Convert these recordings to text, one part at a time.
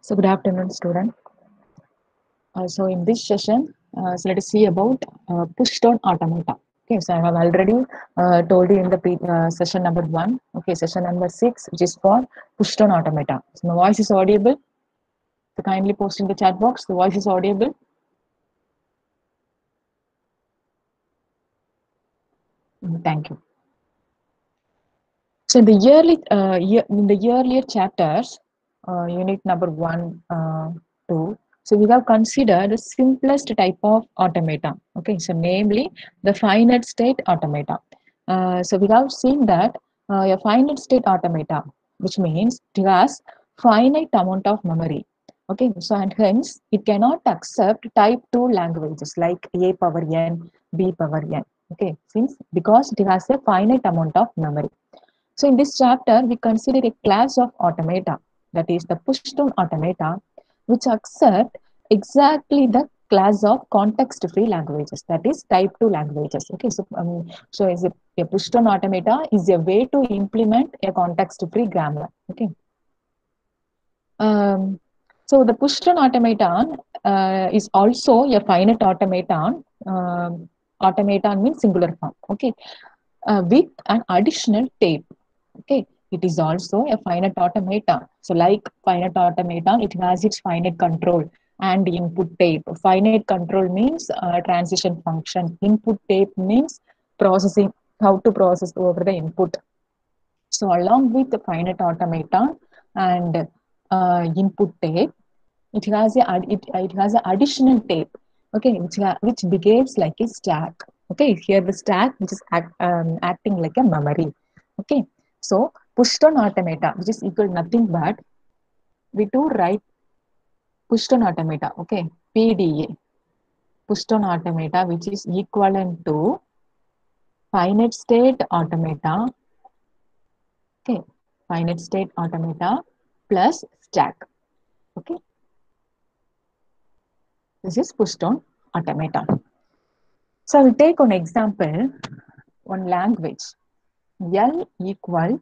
So good afternoon, student. So in this session, let us see about push-down automata. Okay, so I have already told you in the session number 1. Okay, session number 6, which is for push-down automata. So my voice is audible. So kindly post in the chat box. The voice is audible. Thank you. So in the earlier chapters, unit number 1, 2. So we have considered the simplest type of automata. Okay, so namely the finite state automata. So we have seen that a finite state automata, which means it has finite amount of memory. Okay, so and hence it cannot accept type 2 languages like A power n, B power n. Okay, since because it has a finite amount of memory. So in this chapter, we consider a class of automata, that is the push-down automata, which accept exactly the class of context-free languages, that is type 2 languages. Okay, so is a push-down automata is a way to implement a context-free grammar. Okay. Um, so the push-down automaton is also a finite automaton. Automaton means singular form. Okay, with an additional tape. Okay, it is also a finite automaton. So like finite automaton, it has its finite control and input tape. Finite control means transition function. Input tape means processing, how to process over the input. So along with the finite automaton and input tape, it has an additional tape. Okay, which behaves like a stack. Okay, here the stack which is acting like a memory. Okay, so push-down automata, which is equal to nothing but we do write push-down automata. Okay, PDA, push-down automata, which is equivalent to finite state automata. Okay, finite state automata plus stack. Okay, this is push-down automata. So I will take an example, one language. L equal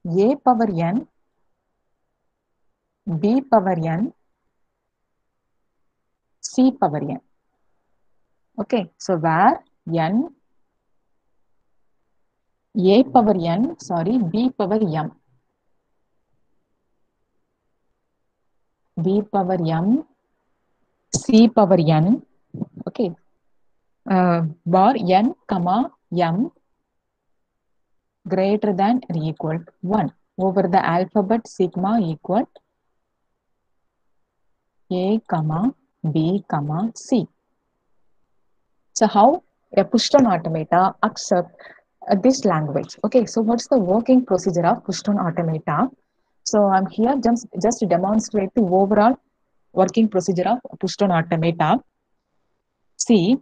A power n, B power n, C power n. Okay, so where n, A power n, sorry, B power m, B power m, C power n, okay, bar n, comma, m greater than or equal to 1 over the alphabet sigma equal A, comma, B, comma, C. So how a push-down automata accept this language? Okay, so what's the working procedure of push-down automata? So I'm here just to demonstrate the overall working procedure of push-down automata. See,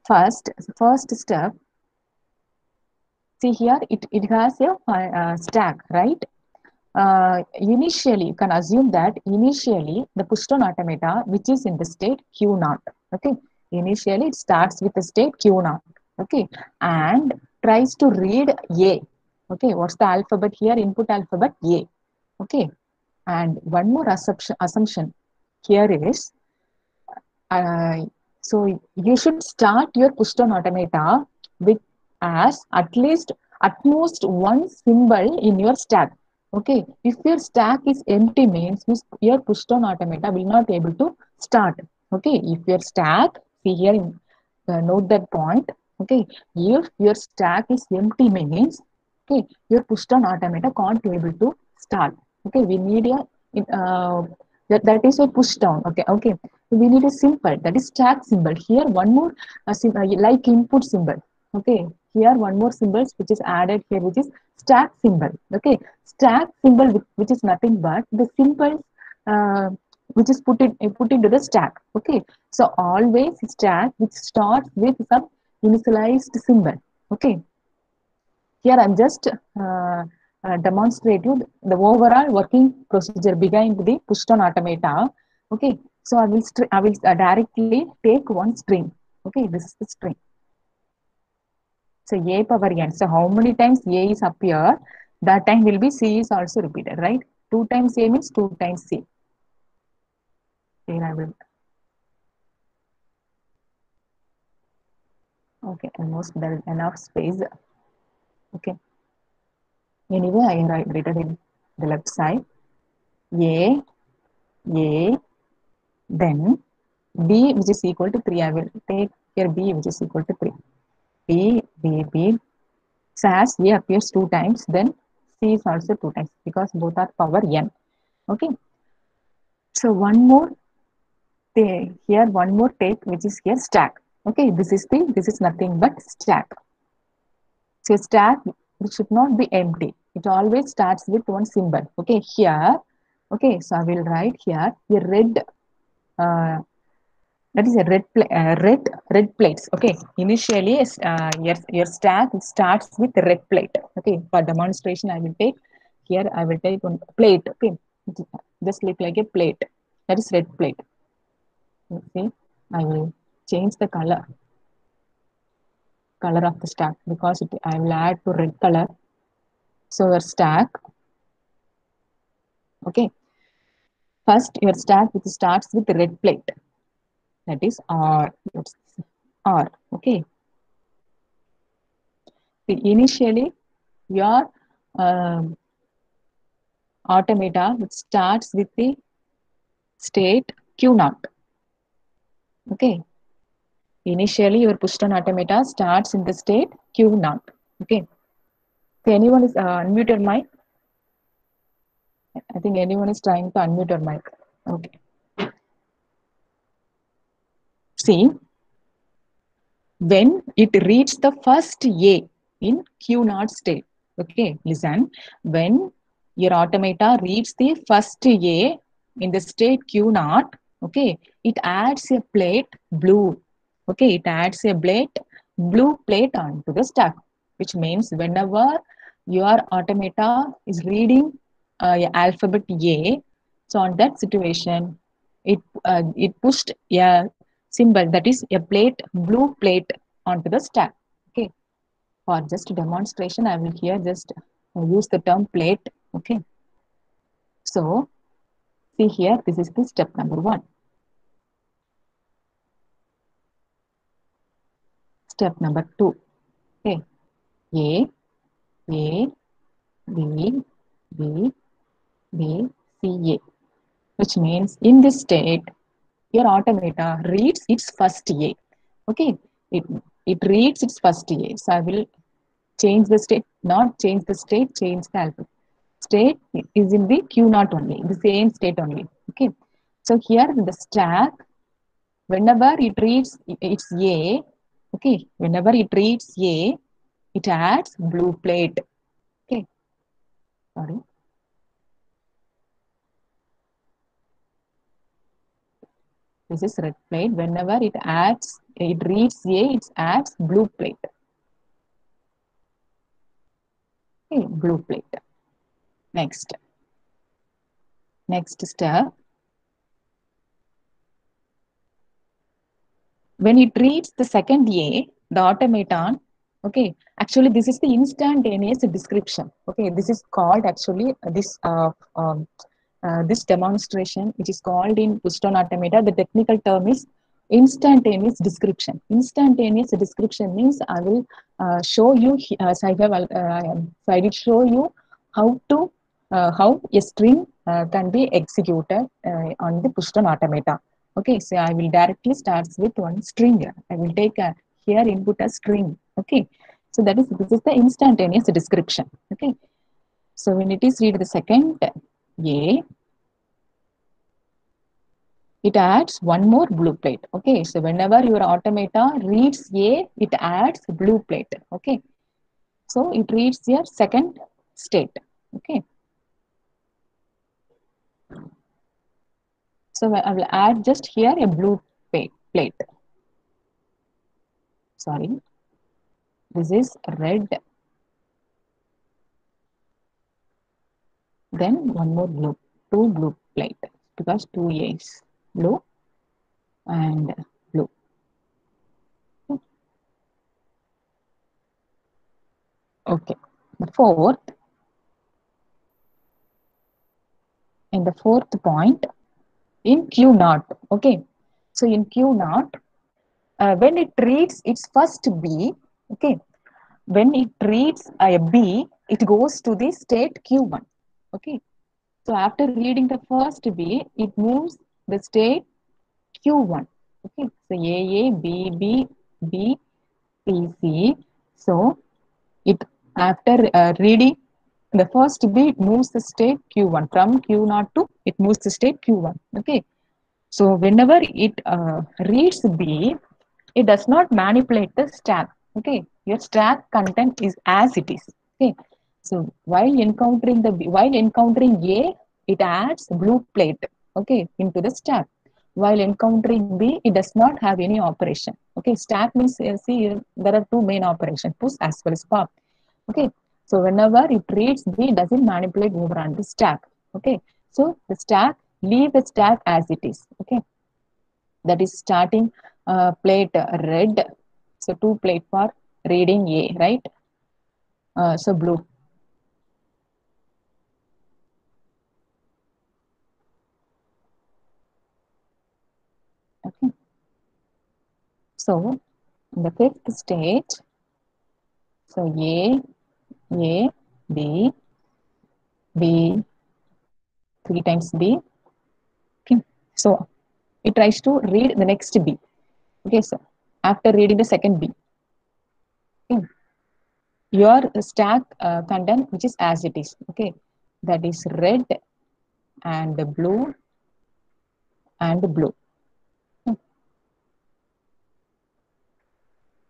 first step. See here, it has a stack, right? Initially, you can assume that initially the push-down automata, which is in the state Q naught. Okay, initially it starts with the state Q naught. Okay, and tries to read A. Okay, what's the alphabet here? Input alphabet A. Okay, and one more assumption here is so you should start your push-down automata with as at most one symbol in your stack. Okay, if your stack is empty means your push-down automata will not be able to start. Okay, if your stack, see here, note that point. Okay, if your stack is empty means, okay, your push-down automata can't be able to start. Okay, we need a that is a push down. Okay, okay, we need a symbol, that is stack symbol. Here one more like input symbol. Okay, here one more symbols which is added here, which is stack symbol. Okay, stack symbol which is nothing but the symbol uh, which is put into the stack. Okay, so always stack which starts with some initialized symbol. Okay, here I'm just demonstrate you the overall working procedure behind the push-down automata. Okay, so I will directly take one string. Okay, this is the string. So A power n. So how many times A is appear, that time will be C is also repeated, right? 2 times A means 2 times C. Here I will. Okay, almost there is enough space. Okay. Anyway, I write it in the left side. A, A, then B, which is equal to 3. I will take here B, which is equal to 3. B, B, B. So as A appears 2 times, then C is also 2 times because both are power n. Okay. So one more here, one more take, which is here stack. Okay, this is nothing but stack. So stack should not be empty. It always starts with one symbol. Okay, here. Okay, so I will write here a red. That is a red plates. Okay, initially your stack starts with red plate. Okay, for demonstration I will take here. I will take one plate. Okay, just look like a plate. That is red plate. Okay, I will change the color of the stack because I will add to red color. So your stack. Okay, first your stack which starts with red plate. That is R. R. Okay. Initially, your automata which starts with the state Q naught. Okay. Initially, your push-down automata starts in the state Q naught. Okay. So anyone is unmute your mic? I think anyone is trying to unmute your mic. Okay. See, when it reaches the first A in Q naught state. Okay, listen. When your automata reads the first A in the state Q naught, okay, it adds a plate blue. Okay, it adds a blue plate onto the stack, which means whenever your automata is reading alphabet A, so on that situation, it pushed a symbol that is a blue plate onto the stack. Okay, for just demonstration, I will here just use the term plate. Okay, so see here, this is the step number 1. Step number 2. Okay, A, A, B, B, B, C, A, which means in this state, your automata reads its first A. Okay, it reads its first A. So I will change the state, not change the state, change the alphabet. State is in the Q naught only, the same state only. Okay, so here the stack, whenever it reads its A, okay, whenever it reads A, it adds blue plate. Okay, sorry. This is red plate. Whenever it reads A, it adds blue plate. Okay, blue plate. Next step. When it reads the second A, the automaton, okay, actually this is the instantaneous description. Okay, this is called actually this demonstration, which is called in push-down automata. The technical term is instantaneous description. Instantaneous description means I will show you. So I will show you how a string can be executed on the push-down automata. Okay, so I will directly start with one string. I will take here input a string. Okay, so this is the instantaneous description. Okay, so when it is read the second A, it adds one more blue plate. Okay, so whenever your automata reads A, it adds blue plate. Okay, so it reads your second state. Okay, so I will add just here a blue plate. Sorry, this is red. Then one more two blue plate because 2 A's, blue and blue. Okay, the fourth, in the fourth point, in Q naught. Okay, so in Q naught, when it reads its first B, okay, when it reads a B, it goes to the state Q1. Okay, so after reading the first B, it moves the state Q1. Okay, so A, B, B, B, C, C. So it after reading the first B, it moves the state Q1 from Q naught to it moves the state Q1. Okay, so whenever it reads B, it does not manipulate the stack. Okay, your stack content is as it is. Okay, so while encountering A, it adds blue plate. Okay, into the stack. While encountering B, it does not have any operation. Okay, stack means see there are two main operations, push as well as pop. Okay, so whenever it reads B, it doesn't manipulate over on the stack. Okay, so the stack leave the stack as it is. Okay, that is starting plate red, so two plate for reading A, right? So blue. Okay, so in the fifth stage, so A, B, B, three times B. Okay, so it tries to read the next B. Okay, so after reading the second B, okay, your stack content which is as it is. Okay, that is red and blue and blue.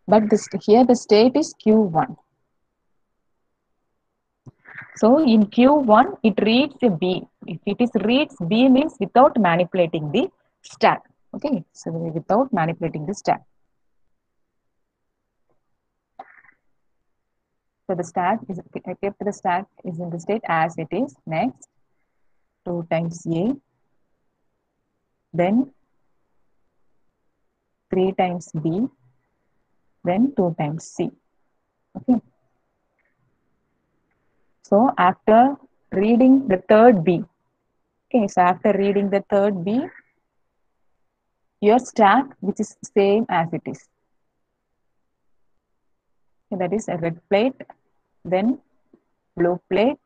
But this here the state is Q1. So in Q1 it reads a B. If it is reads B means without manipulating the stack. Okay, so without manipulating the stack. So the stack is kept the stack is in the state as it is. Next, 2 times A, then 3 times B, then 2 times C. Okay. So after reading the third B, okay, so after reading the third B, your stack which is same as it is. Okay, that is a red plate, then blue plate,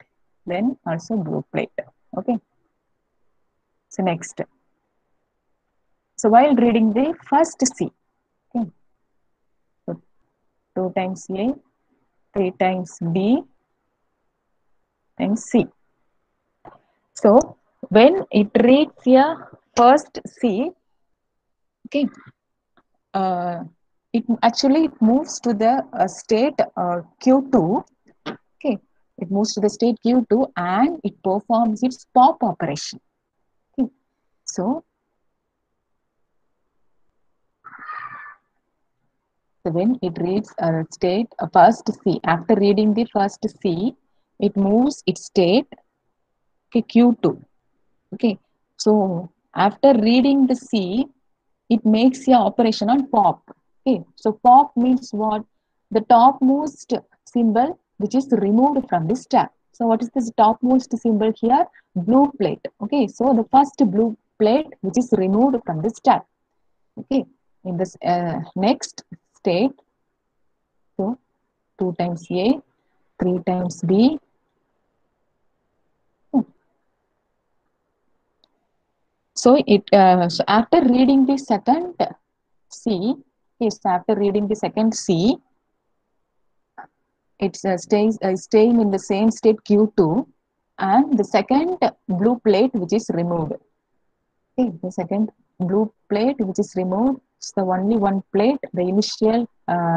then also blue plate. Okay. So next. So while reading the first C, okay, so 2 times A, 3 times B, and C. So when it reads a first C, okay, uh, it moves to the state Q2. Okay, it moves to the state Q2 and it performs its pop operation. Okay, so when it reads a state first C, after reading the first C, it moves its state, okay, Q2. Okay, so after reading the C, it makes a operation on pop. Okay, so pop means what? The topmost symbol which is removed from the stack. So what is this topmost symbol here? Blue plate. Okay, so the first blue plate which is removed from the stack. Okay, in this next state, so 2 times A, 3 times B. So so after reading the second C, yes, after reading the second C, it stays staying in the same state Q2, and the second blue plate which is removed. Okay, the second blue plate which is removed is the only one plate, the initial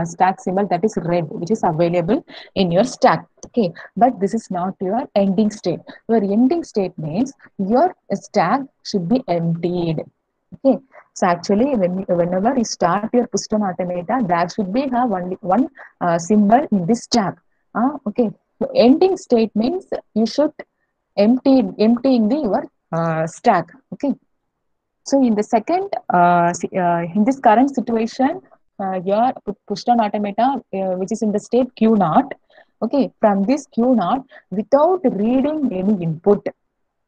stack symbol that is red, which is available in your stack. Okay, but this is not your ending state. Your ending state means your stack should be emptied. Okay, so actually whenever you start your Puston automata, there should be have only one symbol in this stack. Okay, so ending state means you should emptying the your stack. Okay, so in the second, in this current situation, your Pushdown automata, which is in the state Q naught, okay, from this Q naught, without reading any input,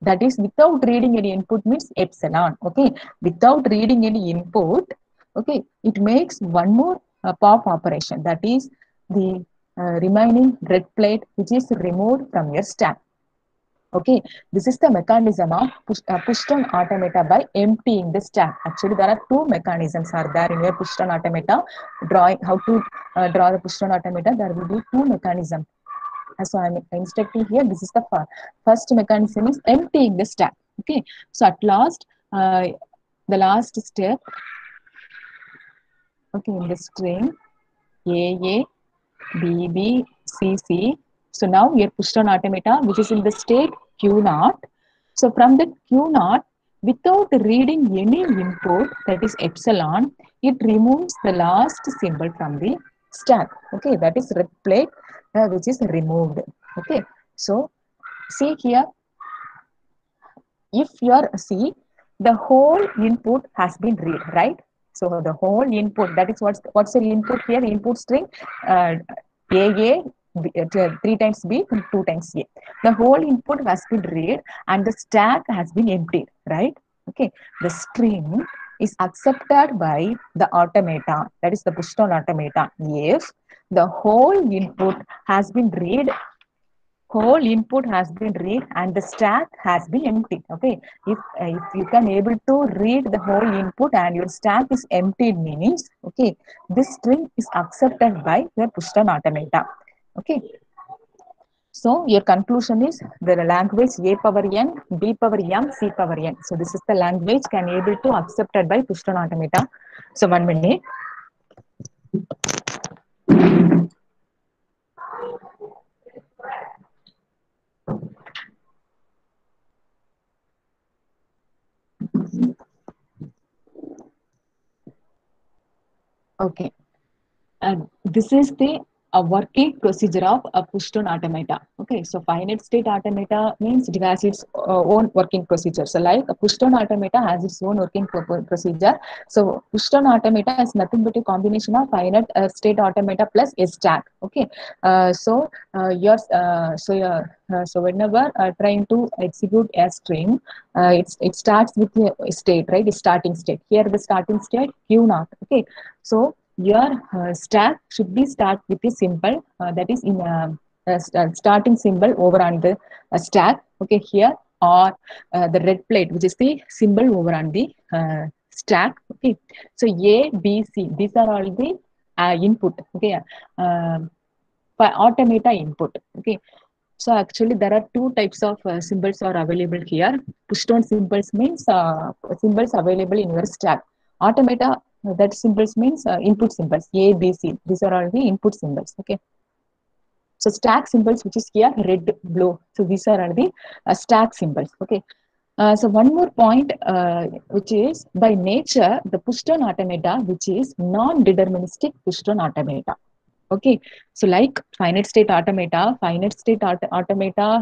That is without reading any input means epsilon. Okay, without reading any input, okay, it makes one more pop operation, that is the remaining red plate which is removed from your stack. Okay, this is the mechanism of push-down automata by emptying the stack. Actually, there are two mechanisms are there in your push-down automata. Drawing how to draw the push-down automata, there will be two mechanisms. So I'm instructing here. This is the first mechanism is emptying the stack. Okay, so at last, the last step. Okay, in the string A, B, B, C, C. So now your push-down automata, which is in the state Q naught. So from the Q naught, without reading any input, that is epsilon, it removes the last symbol from the stack. Okay, that is red plate, which is removed. Okay, so see here, if your see, the whole input has been read, right? So the whole input, that is what's the input here? Input string A, 3 times B, 2 times A. The whole input has been read and the stack has been emptied, right? Okay, the string is accepted by the automata, that is the push-down automata, if the whole input has been read, whole input has been read and the stack has been empty. Okay, if you can able to read the whole input and your stack is emptied, means okay, this string is accepted by your push-down automata. Okay, so your conclusion is the language A power n, B power m, C power n. So this is the language can able to accepted by push-down automata. So 1 minute. Okay. This is the working procedure of a push-down automata. Okay, so finite state automata means it has its own working procedure. So like a push-down automata has its own working procedure. So push-down automata is nothing but a combination of finite state automata plus a stack. Okay, so whenever trying to execute a string, it starts with a state, right? The starting state. Here the starting state Q naught. Okay, so your stack should be start with a symbol that is in starting symbol over on the stack. Okay, here or the red plate, which is the symbol over on the stack. Okay, so A, B, C, these are all the input. Okay, automata input. Okay, so actually there are two types of symbols are available here. Push-down symbols means symbols available in your stack. Automata, that symbols means input symbols A, B, C. These are all the input symbols. Okay. So stack symbols, which is here red, blue. So these are all the stack symbols. Okay. So one more point, which is by nature the push-down automata, which is non-deterministic push-down automata. Okay, so like finite state automata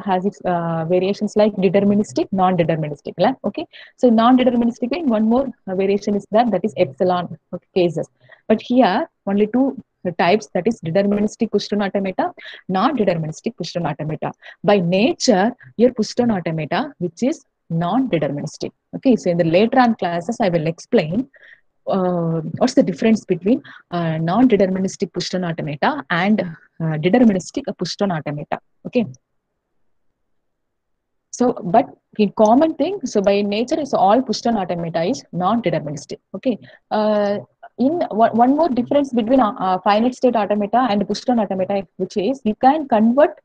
has its variations like deterministic, non-deterministic. Okay, so non-deterministic in one more variation is that is epsilon cases. But here only two types, that is deterministic push-down automata, non-deterministic push-down automata. By nature, your push-down automata, which is non-deterministic. Okay, so in the later on classes, I will explain what's the difference between non-deterministic push-down automata and deterministic push-down automata. Okay. So, but in common thing, so by nature, is all push-down automata is non-deterministic. Okay. In one more difference between finite state automata and push-down automata, which is you can convert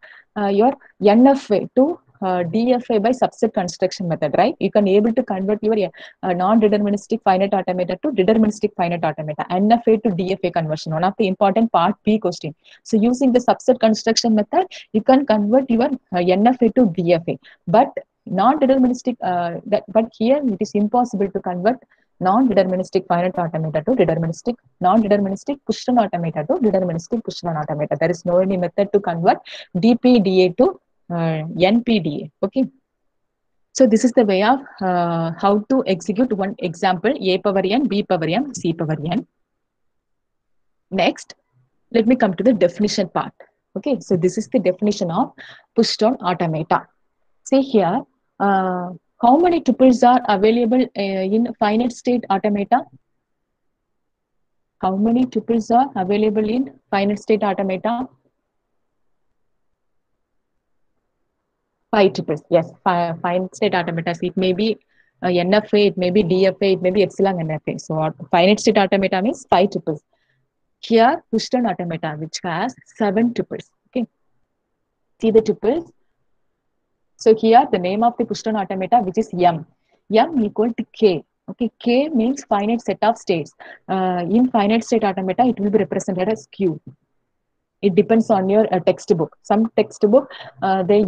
your NFA to DFA by subset construction method, right? You can able to convert your non-deterministic finite automata to deterministic finite automata, NFA to DFA conversion, one of the important part B question. So using the subset construction method, you can convert your NFA to DFA, but non-deterministic, but here it is impossible to convert non-deterministic finite automata to deterministic, non-deterministic push-down automata to deterministic push-down automata. There is no any method to convert DPDA to NPDA. Okay. So this is the way of how to execute one example, A power n, B power m, C power n. Next, let me come to the definition part. Okay, so this is the definition of push-down automata. See here, Uh, how many tuples are available in finite state automata? How many tuples are available in finite state automata? 5 tuples. Yes, finite state automata. It may be NFA, it may be DFA, it may be epsilon NFA. So finite state automata means 5 tuples. Here, Pushton automata, which has 7 tuples. Okay, see the tuples. So here, the name of the Pushton automata, which is M. M equal to K. Okay, K means finite set of states. In finite state automata, it will be represented as Q. It depends on your textbook. Some textbook they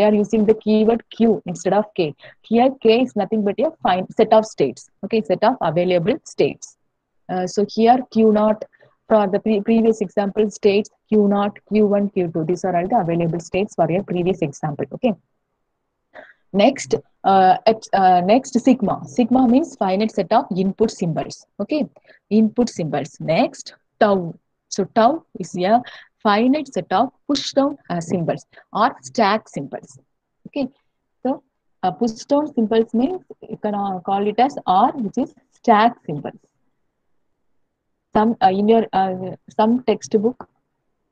are using the keyword Q instead of K. Here K is nothing but a fine set of states. Okay, set of available states. So here Q naught, for the previous example, states Q naught, Q1, Q2. These are all the available states for your previous example. Okay. Next, next sigma. Sigma means finite set of input symbols. Okay, input symbols. Next, tau. So tau is a finite set of push down symbols or stack symbols. Okay, so push down symbols means you can call it as R, which is stack symbols. Some in your some textbook,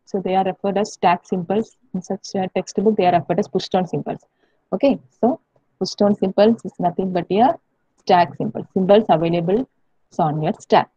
so they are referred as stack symbols. In such a textbook, they are referred as push down symbols. Okay, so push down symbols is nothing but a stack symbol. Symbols available on your stack.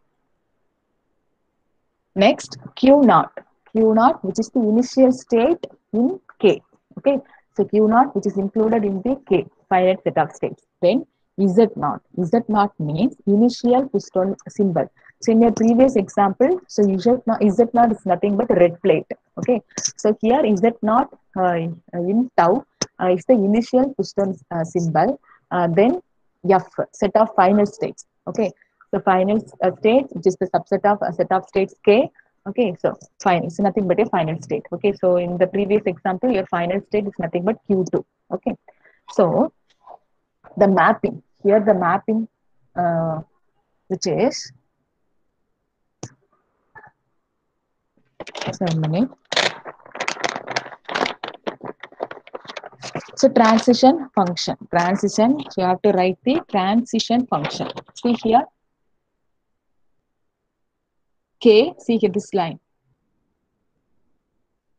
Next, Q naught. Q naught, which is the initial state in K. Okay, so Q naught, which is included in the K, finite set of states. Then Z naught. Z naught means initial push down symbol. So in your previous example, so Z naught is nothing but red plate. Okay, so here Z naught in tau is the initial push down symbol. Then F, set of final states. Okay, so final state, which is the subset of a set of states K. Okay, so fine, it's nothing but a final state. Okay, so in the previous example, your final state is nothing but Q2. Okay, so the mapping here, the mapping, which is, so a minute. So transition function, transition. You have to write the transition function. See here, K. See here this line.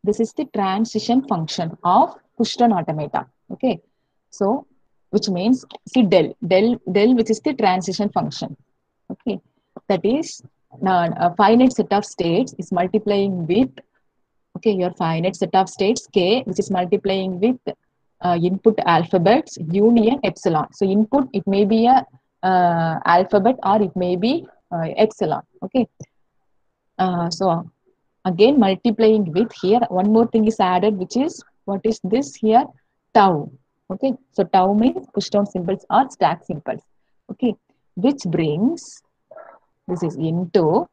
This is the transition function of push-down automata. Okay, so which means see del, which is the transition function. Okay, that is a finite set of states is multiplying with, okay, your finite set of states K, which is multiplying with input alphabets union epsilon. So input, it may be a alphabet or it may be epsilon. Okay, so again multiplying with, here one more thing is added, which is, what is this here? Tau. Okay, so tau means push down symbols or stack symbols. Okay, which brings, this is into,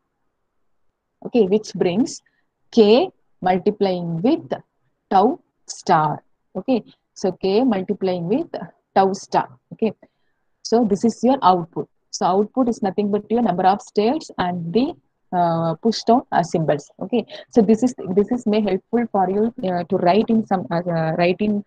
okay, which brings K multiplying with tau star. Okay, so K multiplying with tau star. Okay, so this is your output. So output is nothing but your number of states and the push down symbols. Okay, so this is may helpful for you to write in some write in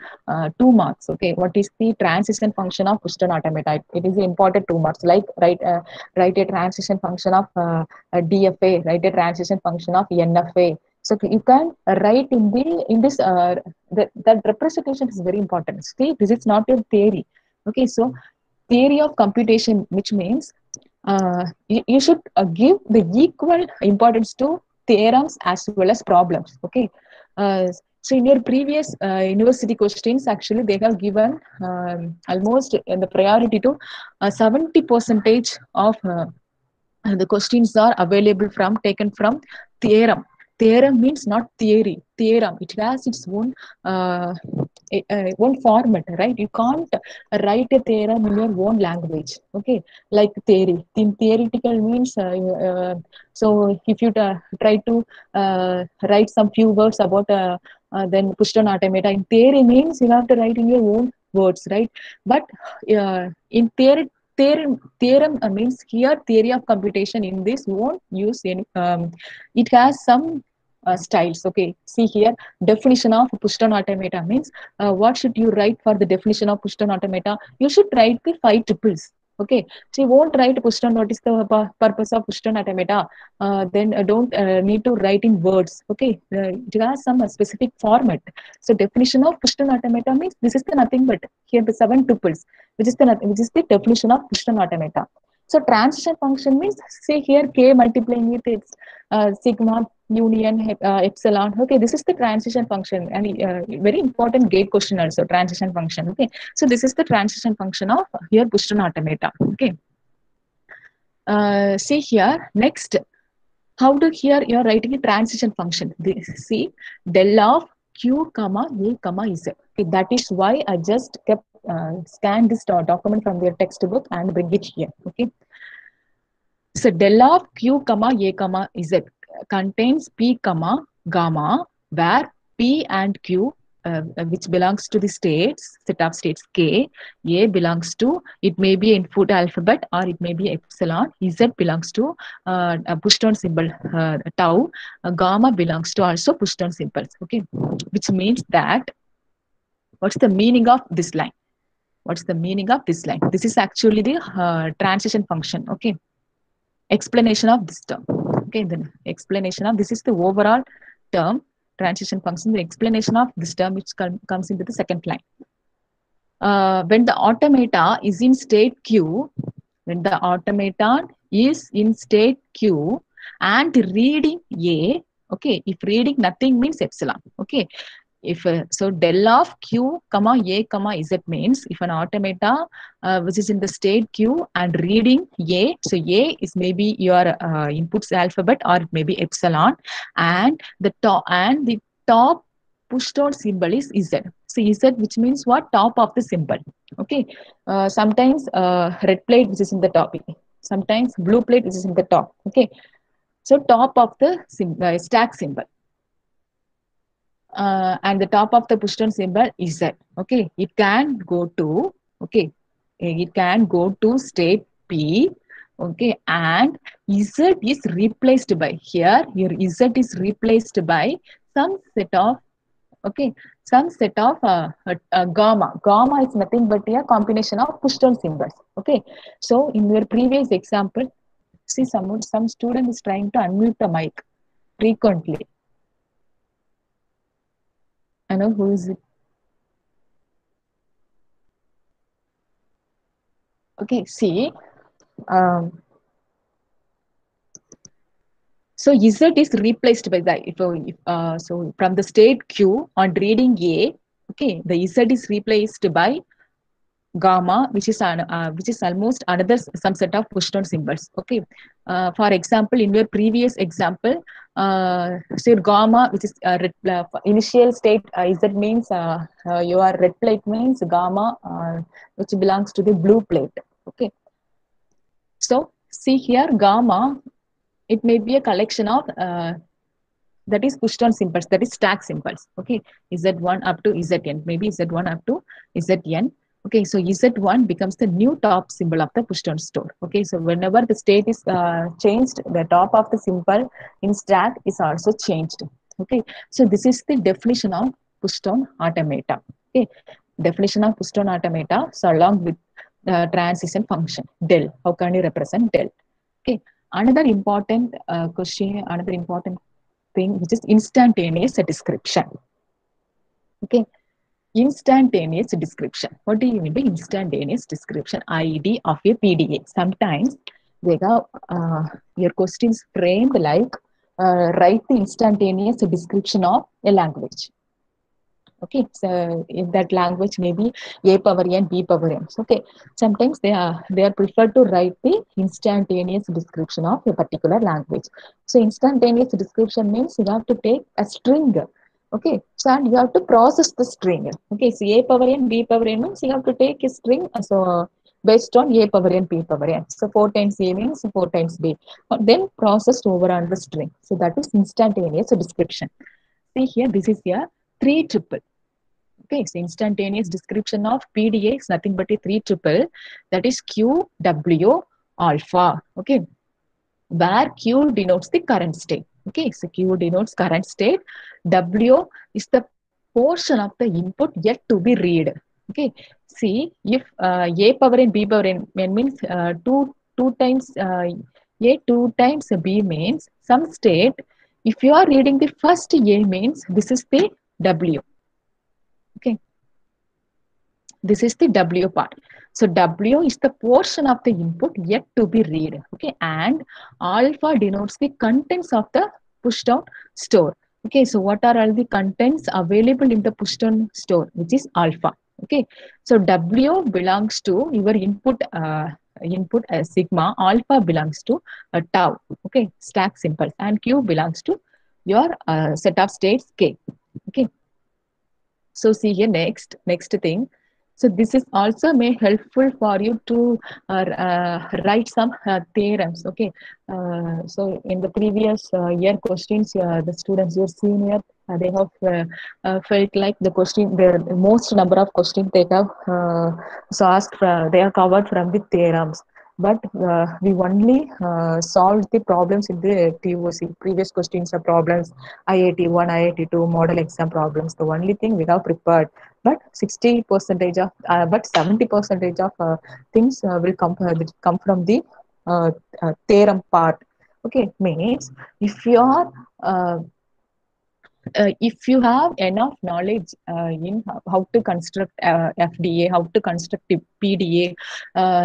2 marks. Okay, what is the transition function of push down automata? It is important 2 marks. Like write a transition function of a DFA, write a transition function of NFA. So you can write in this that representation is very important. See, this is not your theory. Okay, so theory of computation, which means you should give the equal importance to theorems as well as problems. Okay, so in your previous university questions, actually they have given almost the priority to 70 percentage of the questions are available from, taken from theorem. Theorem means not theory. Theorem, it has its own own format, right? You can't write a theorem in your own language. Okay, like theory. In theoretical means, so if you try to write some few words about then push-down automata, in theory means you have to write in your own words, right? But in theorem means here theory of computation, in this won't use any, it has some styles. Okay, see here, definition of push-down automata means what should you write for the definition of push-down automata? You should write the 5 tuples. Okay, so you won't write push-down. What is the purpose of push-down automata? Then don't need to write in words. Okay, it has some specific format. So definition of push-down automata means this is the nothing but here the 7 tuples, which is the definition of push-down automata. So transition function means say here k multiplying with its sigma union epsilon. Okay, this is the transition function, and very important gate question also, transition function. Okay, so this is the transition function of here push-down automata. Okay, see here next, how do here you are writing a transition function. See del of q comma a comma z. Okay, that is why I just kept scan this document from your textbook and bring it here. Okay, so del of q comma a comma z contains p comma gamma, where p and q, which belongs to the states, set of states k, a belongs to, it may be input alphabet or it may be epsilon, z belongs to a push down symbol tau, gamma belongs to also push down symbols. Okay, which means that what's the meaning of this line? What's the meaning of this line? This is actually the transition function. Okay, explanation of this term. Okay, then explanation of this is the overall term, transition function. The explanation of this term which comes into the second line. When the automata is in state q, when the automaton is in state q and reading a, okay, if reading nothing means epsilon. Okay, if so del of q comma a comma z means if an automata which is in the state q and reading a, so a is maybe your inputs alphabet or it may be epsilon, and the top push down symbol is z. So z, which means what? Top of the symbol. Okay, sometimes red plate which is in the top, sometimes blue plate which is in the top. Okay, so top of the stack symbol. And the top of the push down symbol is Z. Okay, it can go to, okay, it can go to state P. Okay, and Z is replaced by, here your Z is replaced by some set of, okay, some set of gamma. Gamma is nothing but a combination of push down symbols. Okay, so in your previous example, see some student is trying to unmute the mic frequently. I know who is it. Okay, see, so Z is replaced by that. So from the state Q on reading A, okay, the Z is replaced by gamma, which is almost another some set of push down symbols. Okay, for example, in your previous example, so gamma, which is initial state Z means your red plate means gamma, which belongs to the blue plate. Okay, so see here gamma, it may be a collection of that is push down symbols, that is stack symbols. Okay, Z1 up to Zn, maybe Z1 up to Zn. Okay, so Z1 becomes the new top symbol of the push down store. Okay, so whenever the state is changed, the top of the symbol in stack is also changed. Okay, so this is the definition of push down automata. Okay, definition of push down automata. So along with the transition function del, how can you represent del? Okay, another important question, another important thing, which is instantaneous description. Okay, instantaneous description. What do you mean by instantaneous description? ID of a PDA. Sometimes they have your questions framed like write the instantaneous description of a language. Okay, so in that language maybe A power n, B power n. Okay, sometimes they are preferred to write the instantaneous description of a particular language. So instantaneous description means you have to take a string. Okay, so and you have to process the string. Okay, so A power n, B power n means you have to take a string so based on A power n, B power n. So 4 times A means 4 times B, then processed over on the string. So that is instantaneous description. See here, this is a 3 tuple. Okay, so instantaneous description of PDA is nothing but a 3 tuple, that is QW alpha. Okay, where Q denotes the current state. Okay, so Q denotes current state. W is the portion of the input yet to be read. Okay, see if A power n B power n means two times A two times B means some state. If you are reading the first A means this is the W. Okay, this is the W part. So W is the portion of the input yet to be read. Okay, and alpha denotes the contents of the push down store. Okay, so what are all the contents available in the push down store, which is alpha. Okay, so W belongs to your input sigma. Alpha belongs to tau. Okay, stack simple, and Q belongs to your set of states K. Okay, so see here next thing. So this is also may helpful for you to write some theorems. Okay. So in the previous year questions, the students your senior they have felt like the most number of questions they have so asked they are covered from the theorems. But we only solved the problems in the TOC. Previous questions are problems IIT 1, IIT 2 model exam problems. The only thing we have prepared, but 60 percentage of, but 70 percentage of things will come from the uh, theorem part. Okay, means if you are if you have enough knowledge in how to construct FDA, how to construct PDA,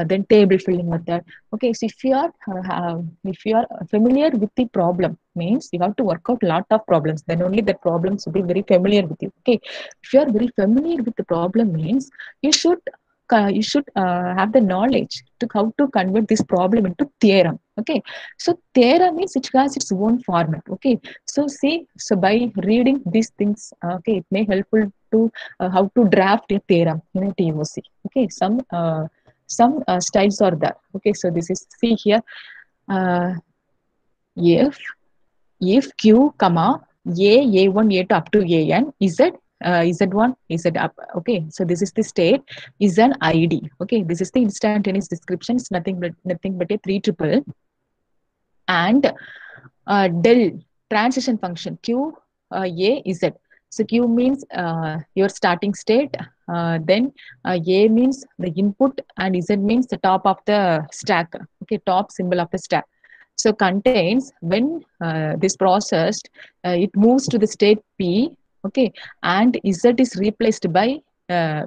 then table filling method. Okay, so if you are familiar with the problem, means you have to work out a lot of problems. Then only that problems will be very familiar with you. Okay, if you are very familiar with the problem, means you should have the knowledge to how to convert this problem into theorem. Okay, so theorem means it has its own format. Okay, so see, so by reading these things, okay, it may helpful to how to draft a theorem in a TOC. Okay, some styles are there. Okay, so this is see here. Uh, if Q comma A1 A2 up to AN Z1 Z up. Okay, so this is the state is an ID. Okay, this is the instantaneous description. It's nothing but a three triple and del transition function Q A Z. So Q means your starting state, then A means the input, and Z means the top of the stack. Okay, top symbol of the stack. So contains when this processed, it moves to the state P. Okay, and Z is replaced by uh,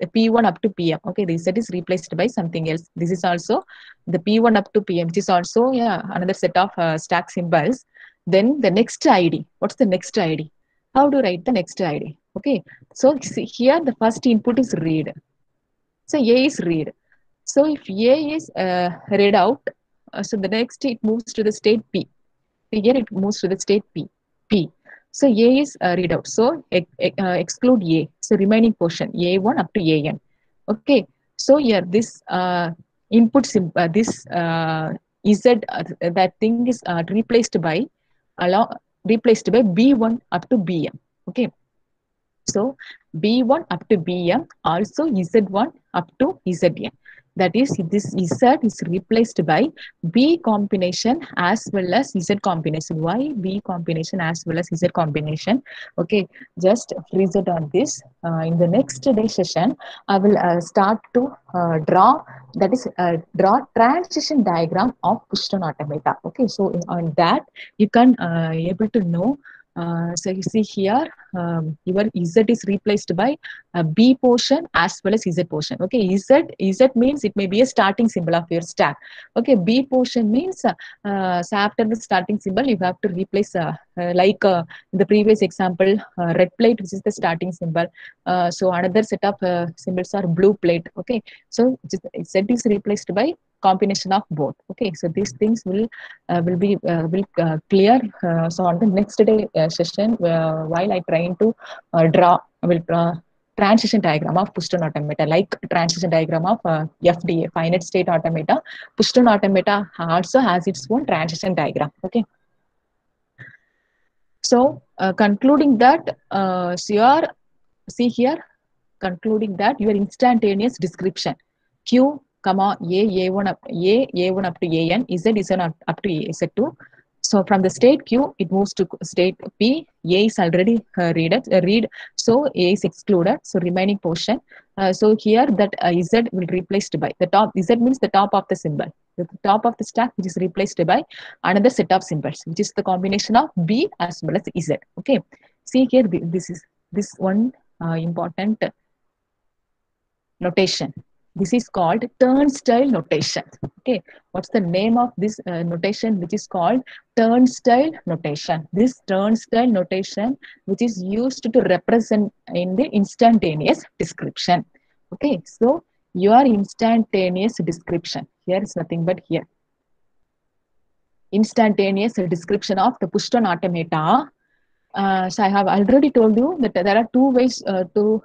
P1 up to PM. Okay, the Z is replaced by something else. This is also the P1 up to PM, which is also yeah another set of stack symbols. Then the next ID. What's the next ID? How to write the next ID? Okay, so see, here the first input is read. So A is read. So if A is read out, so the next it moves to the state P. Here it moves to the state P. P. So A is read out. So exclude A. So remaining portion A1 up to AN. Okay. So here this input this Z that thing is allow replaced by B1 up to BM. Okay. So B1 up to BM, also Z1 up to ZN. That is, this Z is replaced by B combination as well as Z combination. Why B combination as well as Z combination? Okay, just freeze it on this. In the next day session, I will start to draw transition diagram of Pushton automata. Okay, so on that you can able to know. So you see here, your Z is replaced by B portion as well as Z portion. Okay, Z means it may be a starting symbol of your stack. Okay, B portion means so after the starting symbol, you have to replace like in the previous example, red plate, which is the starting symbol. So another set of symbols are blue plate. Okay, so Z is replaced by combination of both. Okay, so these things will clear. So on the next day session, while I trying to draw, I will draw transition diagram of Pushton automata, like transition diagram of FDA, finite state automata. Pushton automata also has its own transition diagram. Okay. So concluding that, see here, concluding that your instantaneous description Q comma A1 up to AN, Z is up to Z2. So from the state Q, it moves to state P. A is already read, so A is excluded. So remaining portion. So here that Z will replaced by the top. Z means the top of the symbol. The top of the stack, which is replaced by another set of symbols, which is the combination of B as well as Z. Okay. See here, this is this one important notation. This is called turnstile notation. Okay, what's the name of this notation, which is called turnstile notation? This turnstile notation, which is used to represent in the instantaneous description. Okay, so your instantaneous description here is nothing but here. Instantaneous description of the Pushton automata. So I have already told you that there are two ways uh, to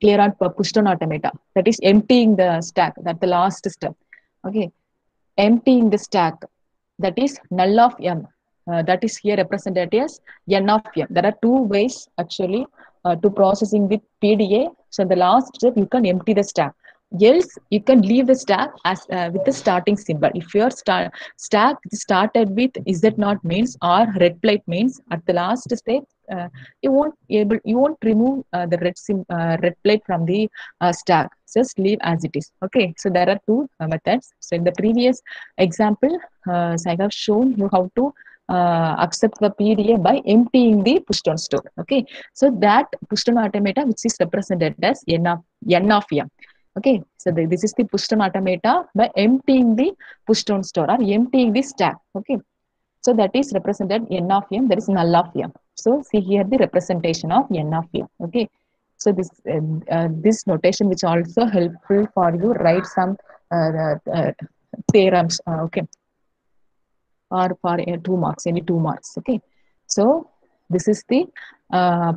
clear out Pushton automata. That is emptying the stack. That's the last step. Okay, emptying the stack. That is null of m. That is here represented as n of m. There are two ways actually to processing with PDA. So the last step, you can empty the stack. Else you can leave the stack as with the starting symbol. If your stack started with z not means or red plate means, at the last step you won't remove the red plate from the stack. Just leave as it is. Okay, so there are two methods. So in the previous example, so I have shown you how to accept the PDA by emptying the pushdown store. Okay, so that pushdown automata, which is represented as n of m. Okay, so this is the pushdown automata by emptying the pushdown store or emptying the stack. Okay, so that is represented n of m. There is null of m. So see here the representation of n of m. Okay, so this notation which also helpful for you write some theorems. Okay, or for 2 marks, any 2 marks. Okay, so this is the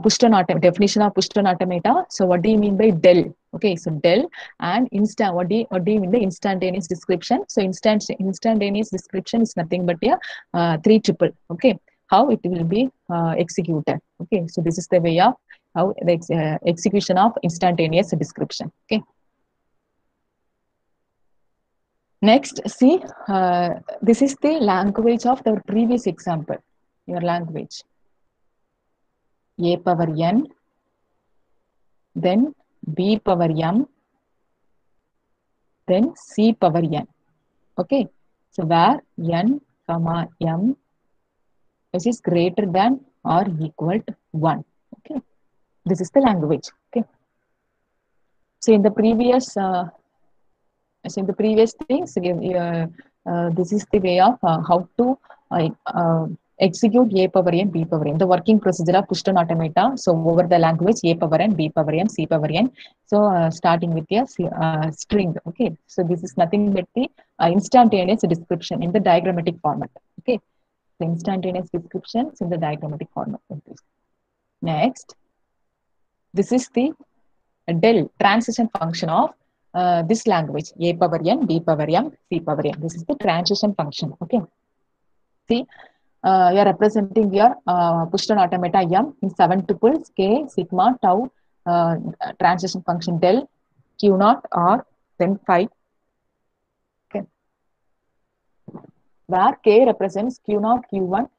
Pushton automata, definition of Pushton automata. So what do you mean by del? Okay, so del and instant. What do you mean by instantaneous description? So instantaneous description is nothing but a 3 triple. Okay, how it will be executed. Okay, so this is the way of how the execution of instantaneous description. Okay. Next, see, this is the language of the previous example. Your language. A power n, then B power m, then C power n. Okay, so where n comma m is greater than or equal to 1. Okay, this is the language. Okay, so in the previous things, this is the way of how to execute A power n, B power n, the working procedure of Pushton automata. So over the language A power n, B power n, C power n. So starting with a string. Okay, so this is nothing but the instantaneous description in the diagrammatic format. Okay, the instantaneous descriptions in the diagrammatic format. Next, this is the del transition function of this language A power n, B power m, C power n. This is the transition function. Okay, see, you are representing your Pushton automata m in 7 tuples k sigma tau transition function del q naught r then phi. Okay, where k represents q naught, q1,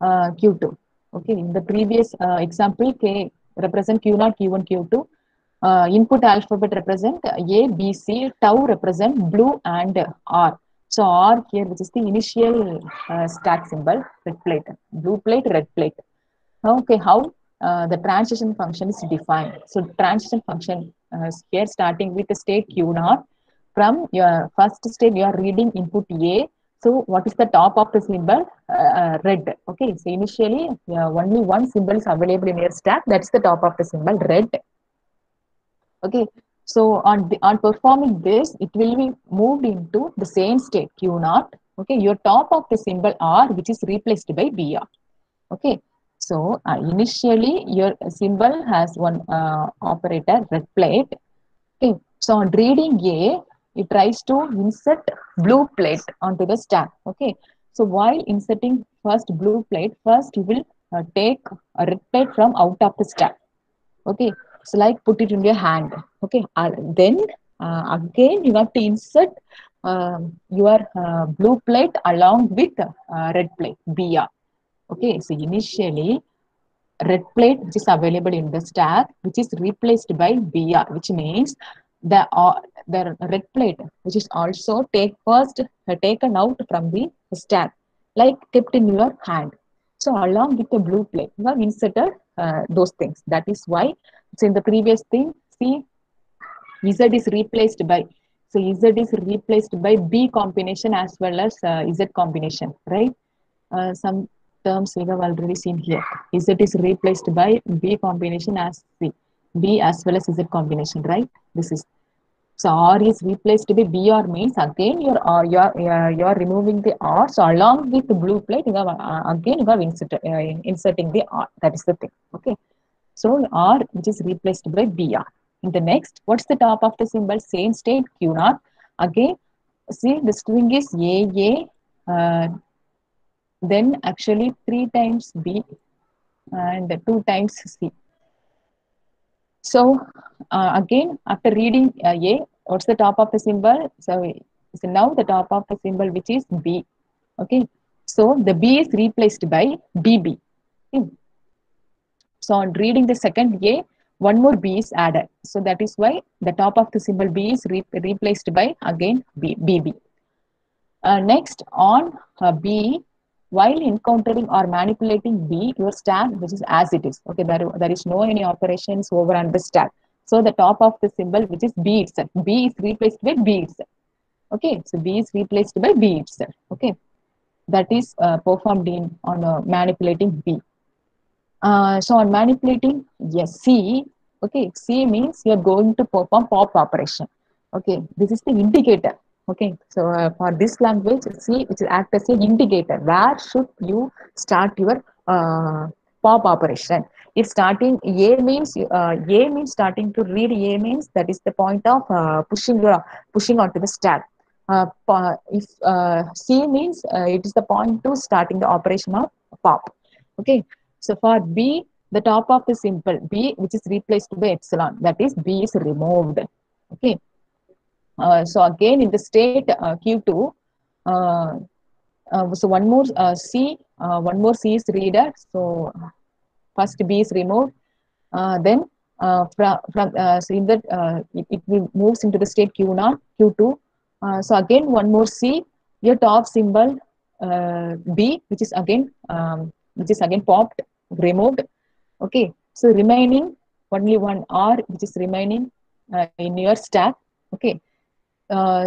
q2. Okay, in the previous example, k represent q naught, q1, q2. Input alphabet represent A, B, C, tau represent blue and R. So R here, which is the initial stack symbol, red plate, blue plate, red plate. Okay, how the transition function is defined. So transition function here starting with the state Q naught. From your first state, you are reading input A. So what is the top of the symbol? Red. Okay, so initially only one symbol is available in your stack. That's the top of the symbol, red. Okay, so on performing this, it will be moved into the same state Q naught. Okay, your top of the symbol R, which is replaced by BR. Okay, so initially your symbol has one operator red plate. Okay, so on reading A, it tries to insert blue plate onto the stack. Okay, so while inserting first blue plate, first you will take a red plate from out of the stack. Okay, so like put it in your hand. Okay, then again you have to insert your blue plate along with red plate, BR. Okay, so initially red plate which is available in the stack, which is replaced by BR, which means the red plate which is also taken out from the stack, like kept in your hand. So along with the blue plate, you have inserted those things. That is why it's in the previous thing. See, Z is replaced by, so Z is replaced by B combination as well as Z combination, right? Some terms we have already seen here. Z is replaced by B combination as C, B as well as Z combination, right? This is, so R is replaced by BR means again you're removing the R. So along with the blue plate, you have again you have inserting the R. That is the thing. Okay. So R which is replaced by BR. In the next, what's the top of the symbol? Same state Q naught. Again, see the string is AA. Then actually 3 times B and 2 times C. So again, after reading A, what's the top of the symbol? So now the top of the symbol which is B. Okay. So the B is replaced by BB. Okay. So on reading the second A, one more B is added. So that is why the top of the symbol B is replaced by again BB. Next on B, while encountering or manipulating B, your stack which is as it is. Okay, there is no any operations over on the stack. So the top of the symbol which is B itself. B is replaced by B itself. Okay, so B is replaced by B itself. Okay, that is performed in on manipulating B. So on manipulating, yes, C, okay, C means you're going to perform pop operation. Okay, this is the indicator. Okay, so for this language, C, which will act as an indicator. Where should you start your pop operation? It's starting, A means starting to read. A means that is the point of pushing onto the stack. If C means it is the point to starting the operation of pop. Okay, so for B, the top of the symbol B, which is replaced by epsilon, that is B is removed. Okay. So again in the state Q2, uh, so one more C is reader. So first B is removed. Then so in that it will moves into the state Q0, Q2. So again one more C, your top symbol B, which is again popped, removed. Okay, so remaining only one R, which is remaining in your stack. Okay,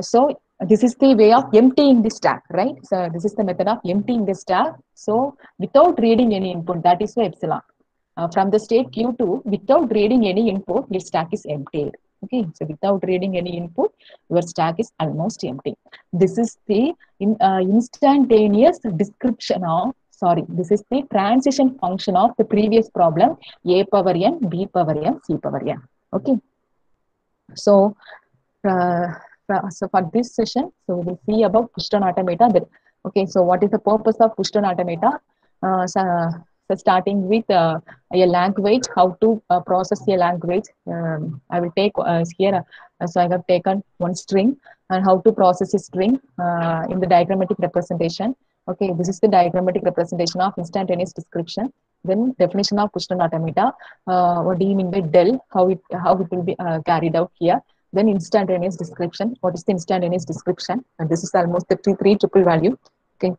so this is the way of emptying the stack, right? So this is the method of emptying the stack. So without reading any input, that is why epsilon. From the state Q2, without reading any input, your stack is emptied. Okay, so without reading any input, your stack is almost empty. This is the instantaneous description of, sorry, this is the transition function of the previous problem, A power n, B power n, C power n. Okay, so so for this session, so we'll see about push-down automata. Okay, so what is the purpose of push-down automata? So starting with a language, how to process a language. I will take here, so I have taken one string and how to process a string in the diagrammatic representation. Okay, this is the diagrammatic representation of instantaneous description. Then definition of push-down automata. What do you mean by del? How it will be carried out here. Then instantaneous description. What is the instantaneous description? And this is almost the three triple value. Okay,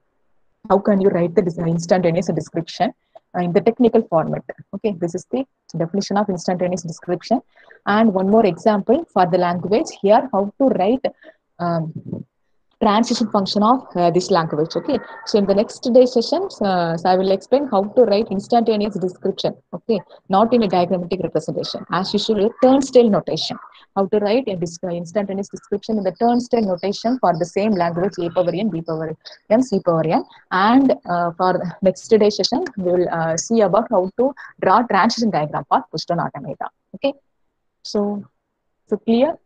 how can you write the instantaneous description in the technical format? Okay, this is the definition of instantaneous description. And one more example for the language here, how to write um, transition function of this language. Okay, so in the next day sessions, so I will explain how to write instantaneous description. Okay, not in a diagrammatic representation, as usual, turnstile notation. How to write a instantaneous description in the turnstile notation for the same language, A power n, B power n, C power n. And for next day session, we will see about how to draw transition diagram for push-down automata. Okay, so clear.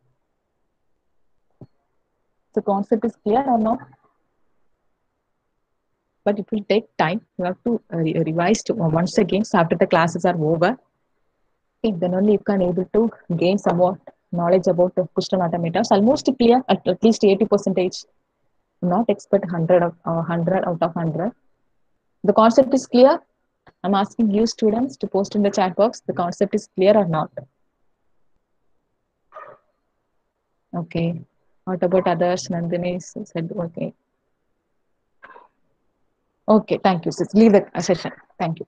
The concept is clear or not? But it will take time. You have to revise once again. So after the classes are over, okay, then only you can able to gain somewhat knowledge about the question automata. It's almost clear at least 80 percentage. Not expect 100 of 100 out of 100. The concept is clear. I'm asking you students to post in the chat box. The concept is clear or not? Okay. What about others? Nandini said okay. Okay. Thank you. Sis. Leave the session. Thank you.